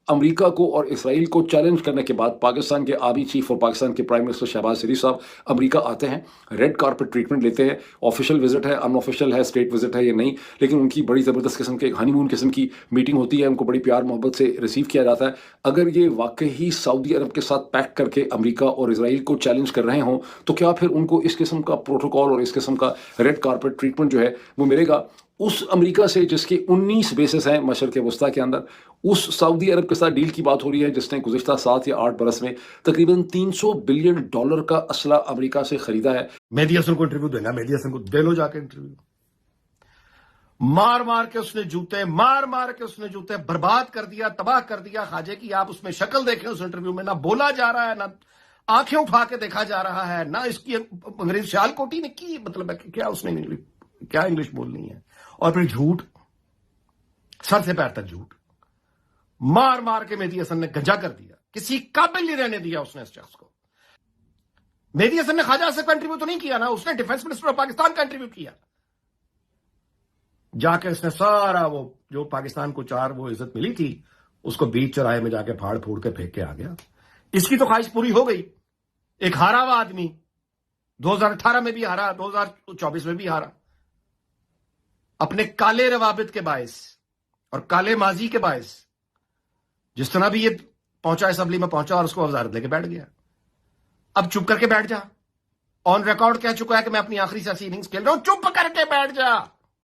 امریکہ کو اور اسرائیل کو چیلنج کرنے کے بعد پاکستان کے آبی چیف اور پاکستان کے پرائم منسٹر شہباز شریف صاحب امریکہ آتے ہیں، ریڈ کارپٹ ٹریٹمنٹ لیتے ہیں، آفیشیل وزٹ ہے، ان آفیشیل ہے، اسٹیٹ وزٹ ہے یہ نہیں، لیکن ان کی بڑی زبردست قسم کے ہانی مون قسم کی میٹنگ ہوتی ہے، ان کو بڑی پیار محبت سے ریسیو کیا جاتا ہے۔ اگر یہ واقعی سعودی عرب کے ساتھ پیک کر کے امریکہ اور اسرائیل کو چیلنج کر رہے ہوں تو کیا پھر ان کو اس قسم کا پروٹوکول اور اس قسم کا ریڈ کارپٹ ٹریٹمنٹ جو ہے وہ ملے گا اس امریکہ سے جس کے 19 بیسز ہیں مشرق وسطیٰ کے اندر؟ اس سعودی عرب کے ساتھ ڈیل کی بات ہو رہی ہے جس نے گزشتہ 7 یا 8 برس میں تقریباً $300 بلین کا اسلحہ امریکہ سے خریدا ہے۔ مہدی حسن کو انٹرویو دینا، مہدی حسن کو دے لو جا کے انٹرویو۔ مار مار کے اس نے جوتے برباد کر دیا، تباہ کر دیا خواجے کی۔ آپ اس میں شکل دیکھیں اس انٹرویو میں، نہ بولا جا رہا ہے، نہ آنکھیں اٹھا کے دیکھا جا رہا ہے، نہ اس کی انگریز سیال کوٹی نے کی مطلب ہے کہ کیا اس نے کیا انگلش بولنی ہے، اور پھر جھوٹ، سر سے پیر تک جھوٹ مار مار کے مہدی حسن نے گنجا کر دیا۔ کسی قابل نہیں رہنے دیا اس نے اس شخص کو۔ مہدی حسن نے خواجہ آصف کا انٹرویو تو نہیں کیا نا، اس نے ڈیفنس منسٹر آف پاکستان کا انٹرویو کیا۔ جا کے اس نے سارا وہ جو پاکستان کو 4 وہ عزت ملی تھی اس کو بیچ چوراہے میں جا کے پھاڑ پھوڑ کے پھینک کے آ گیا۔ اس کی تو خواہش پوری ہو گئی، ایک ہارا ہوا آدمی 2018 میں بھی ہارا، 2024 میں بھی ہارا، اپنے کالے روابط کے باعث اور کالے ماضی کے باعث۔ جس طرح بھی یہ پہنچا اسمبلی میں پہنچا اور اس کو وزارت لے کے بیٹھ گیا۔ اب چپ کر کے بیٹھ جا، آن ریکارڈ کہہ چکا ہے کہ میں اپنی آخری سیاسی اننگز کھیل رہا ہوں، چپ کر کے بیٹھ جا۔